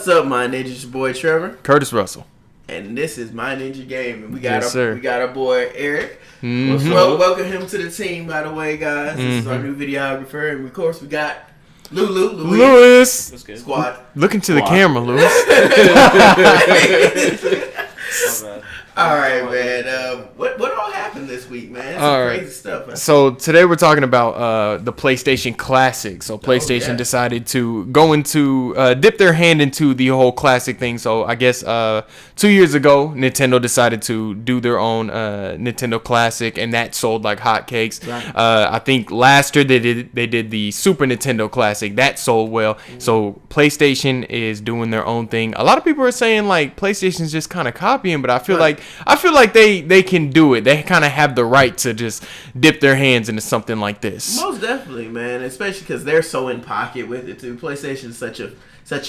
What's up, my ninja? It's your boy Trevor. Curtis Russell. And this is My Ninja Gaming. We got Yes, we got our boy Eric. Mm-hmm. Well, welcome him to the team, by the way, guys. This is our new videographer, and of course we got Lewis. Squad. Look into the camera, Lewis. All right, man. What all happened this week, man? Some crazy stuff. Man. So today we're talking about the PlayStation Classic. So PlayStation decided to go into dip their hand into the whole classic thing. So I guess 2 years ago, Nintendo decided to do their own Nintendo Classic, and that sold like hotcakes. Right. I think last year they did the Super Nintendo Classic. That sold well. So PlayStation is doing their own thing. A lot of people are saying like PlayStation's just kind of copying, but I feel like they can do it. They kind of have the right to just dip their hands into something like this. Most definitely, man. Especially because they're so in pocket with it too. PlayStation is such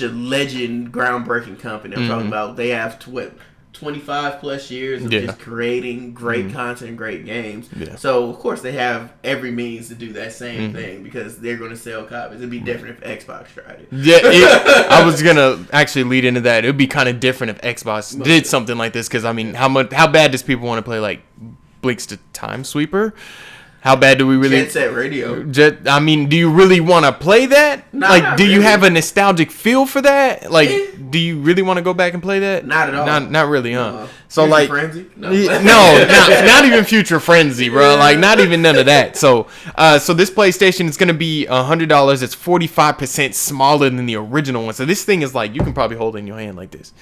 a legend, groundbreaking company. I'm talking about. They have 25 plus years of just creating great content and great games. Yeah. So of course they have every means to do that same thing because they're going to sell copies. It'd be different if Xbox tried it. Yeah, I was gonna actually lead into that. It would be kind of different if Xbox did something like this because I mean, how bad does people want to play like Blinks to Time Sweeper? How bad do we really? Jet Set Radio. I mean, do you really want to play that? Like, do you have a nostalgic feel for that? Like, do you really want to go back and play that? Not at all. Not really, huh? No. So Future like, Frenzy? No, not even Future Frenzy, bro. Like, not even none of that. So this PlayStation is gonna be $100. It's 45% smaller than the original one. So this thing is like you can probably hold it in your hand like this.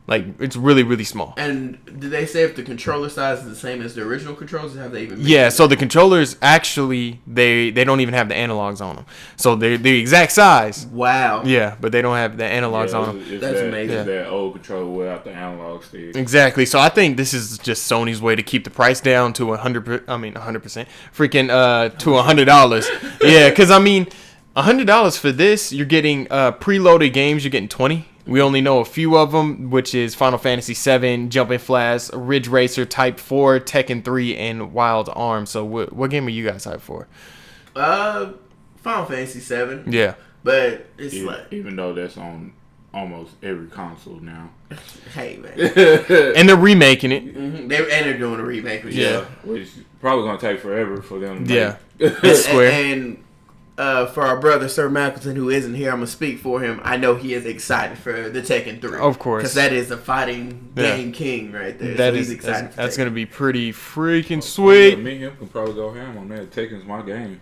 Like, it's really, really small. And did they say if the controller size is the same as the original controllers? Have they even so the controllers, actually, they don't even have the analogs on them. So they're the exact size. Wow. Yeah, but they don't have the analogs on them. That's amazing. It's that old controller without the analog stick. Exactly. So I think this is just Sony's way to keep the price down to 100%. Freaking to $100. Yeah, because, I mean, $100 for this, you're getting preloaded games. You're getting 20. We only know a few of them, which is Final Fantasy VII, Jumping Flash, Ridge Racer, Type 4, Tekken 3, and Wild Arms. So what game are you guys hyped for? Final Fantasy VII. Yeah. But it's even though that's on almost every console now. Hey, man. And they're remaking it. Mm-hmm. They're doing a remake. Yeah. Which is probably going to take forever for them to make. It's Square. And for our brother Sir Mackleton, who isn't here, I'm gonna speak for him. I know he is excited for the Tekken 3, of course, because that is a fighting game king right there. That so is he's excited. That's gonna be pretty freaking sweet. Me and him can probably go ham on that. Tekken's my game.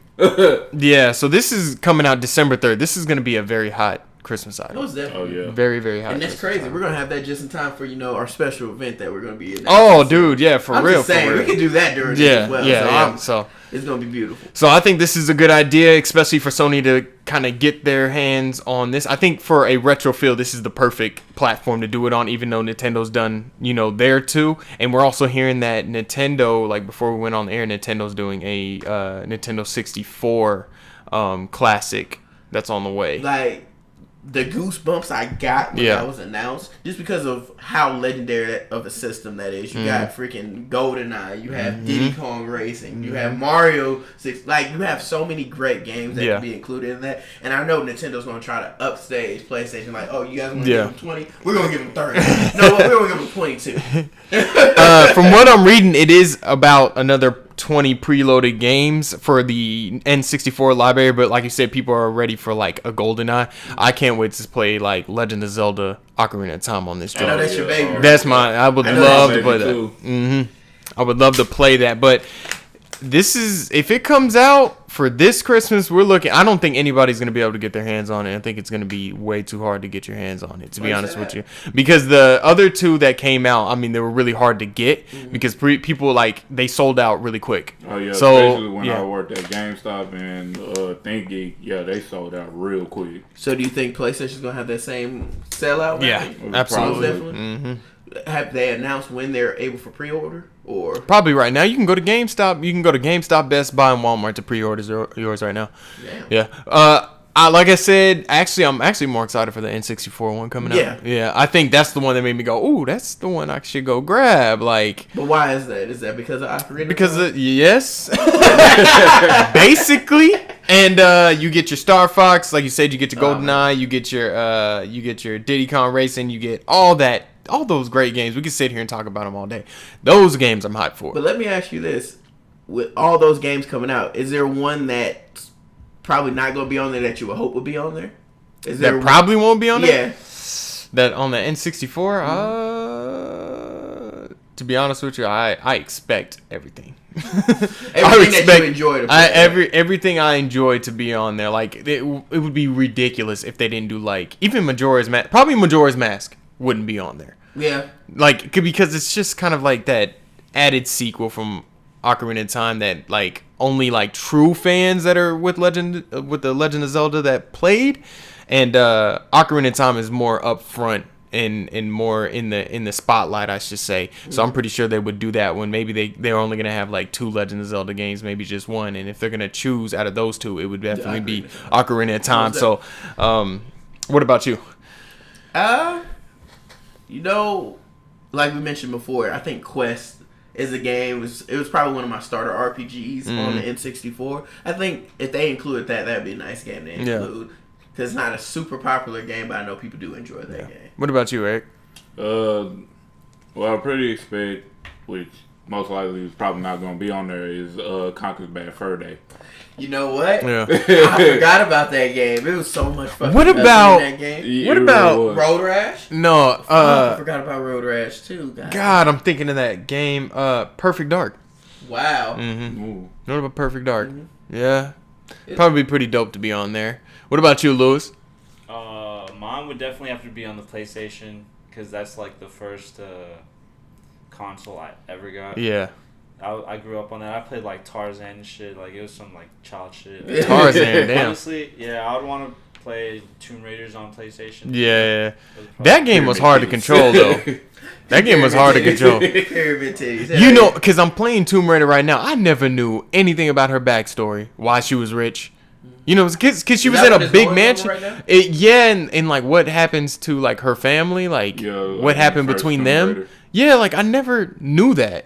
Yeah, so this is coming out December 3rd. This is gonna be a very hot Christmas item. Most definitely. Oh yeah, very, very hot. And that's Christmas crazy. Item. We're gonna have that just in time for our special event that we're gonna be in. Oh, dude, yeah, for I'm real. Just saying, we can do that during this as well. So it's gonna be beautiful. So I think this is a good idea, especially for Sony to kind of get their hands on this. I think for a retro feel, this is the perfect platform to do it on, even though Nintendo's done, there too. And we're also hearing that Nintendo, like before we went on the air, Nintendo's doing a Nintendo 64 classic that's on the way. Like, the goosebumps I got when that was announced, just because of how legendary of a system that is. You got freaking GoldenEye, you have Diddy Kong Racing, you have Mario 6. Like, you have so many great games that can be included in that. And I know Nintendo's going to try to upstage PlayStation. Like, oh, you guys want to give them 20? We're going to give them 30. No, we're going to give them 22. From what I'm reading, it is about another 20 preloaded games for the N64 library, but like you said, people are ready for like a GoldenEye. I can't wait to play like Legend of Zelda Ocarina of Time on this joint. I know that's your baby. That's mine. I would love to play that. I would love to play that, but this is, if it comes out for this Christmas, we're looking. I don't think anybody's going to be able to get their hands on it. I think it's going to be way too hard to get your hands on it, to be honest with you. Because the other two that came out, I mean, they were really hard to get because people, like, they sold out really quick. Oh, yeah. So, especially when I worked at GameStop and ThinkGeek, they sold out real quick. So do you think PlayStation's going to have that same sellout? Yeah, absolutely. Definitely. Have they announced when they're able for pre-order? Or probably right now. You can go to GameStop. You can go to GameStop, Best Buy, and Walmart to pre-order yours right now. Damn. Yeah. Like I said, I'm actually more excited for the N64 one coming out. Yeah. I think that's the one that made me go, ooh, that's the one I should go grab. Like, but why is that? Is that because of Ocarina? Because yes, basically. And you get your Star Fox, like you said, you get your GoldenEye, you get your Diddy Kong Racing, you get all those great games. We can sit here and talk about them all day. Those games I'm hyped for. But let me ask you this: with all those games coming out, is there one that's probably not going to be on there that you would hope would be on there? Is there that probably won't be on there? Yeah. That on the N64? To be honest with you, I expect everything. Everything that you enjoy to play. Everything I enjoy to be on there. Like it would be ridiculous if they didn't do like even Majora's Mask. Probably Majora's Mask wouldn't be on there. Yeah. Like because it's just kind of like that added sequel from Ocarina of Time that like only like true fans that are with the Legend of Zelda that played, and Ocarina of Time is more upfront and more in the spotlight, I should say. So I'm pretty sure they would do that when maybe they're only gonna have like 2 Legend of Zelda games, maybe just one, and if they're gonna choose out of those 2, it would definitely be Ocarina of Time. So, what about you? Like we mentioned before, I think Quest is a game. It was probably one of my starter RPGs on the N64. I think if they included that'd be a nice game to include. Because it's not a super popular game, but I know people do enjoy that game. What about you, Eric? Well, I pretty expect, which most likely is probably not going to be on there, is Conker's Bad Fur Day. You know what? Yeah. I forgot about that game. It was so much fun. What about that game. What about Road Rash? No, I forgot about Road Rash too. God, I'm thinking of that game, Perfect Dark. Wow. Mm-hmm. What about Perfect Dark? Mm-hmm. Yeah, probably pretty dope to be on there. What about you, Lewis? Mine would definitely have to be on the PlayStation because that's like the first console I ever got. Yeah. I grew up on that. I played like Tarzan and shit. Like it was some like child shit. Tarzan, damn. Honestly, yeah, I would want to play Tomb Raiders on PlayStation. Yeah. That game was hard to control though. That game was hard to control. You know, because I'm playing Tomb Raider right now. I never knew anything about her backstory, why she was rich. You know, because she was in a big mansion. Right and like what happens to like her family, like what happened between them. Raider. Yeah, like I never knew that,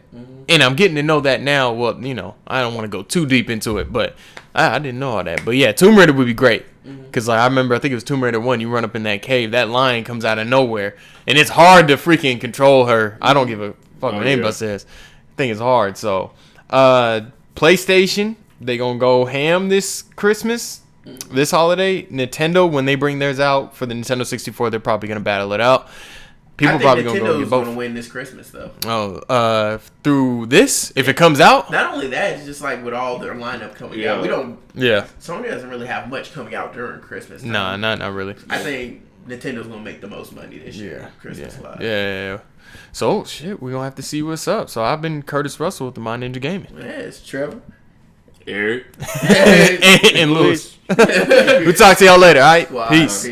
and I'm getting to know that now. Well, you know, I don't want to go too deep into it, but I didn't know all that. But yeah, Tomb Raider would be great because like I remember, I think it was Tomb Raider 1. You run up in that cave, that lion comes out of nowhere, and it's hard to freaking control her. I don't give a fuck what anybody says. I think it's hard. So, PlayStation. They gonna go ham this Christmas, this holiday. Nintendo, when they bring theirs out for the Nintendo 64, they're probably gonna battle it out. People probably gonna go get both. Gonna win this Christmas though. Oh, through this, if it comes out. Not only that, it's just like with all their lineup coming out, we don't. Yeah. Sony doesn't really have much coming out during Christmas time. Nah, not really. I think Nintendo's gonna make the most money this year. Christmas live. Yeah. So shit, we gonna have to see what's up. So I've been Curtis Russell with the My Ninja Gaming. Yeah, it's Trevor. Eric. and Lewis. We'll talk to y'all later, all right? Wow. Peace.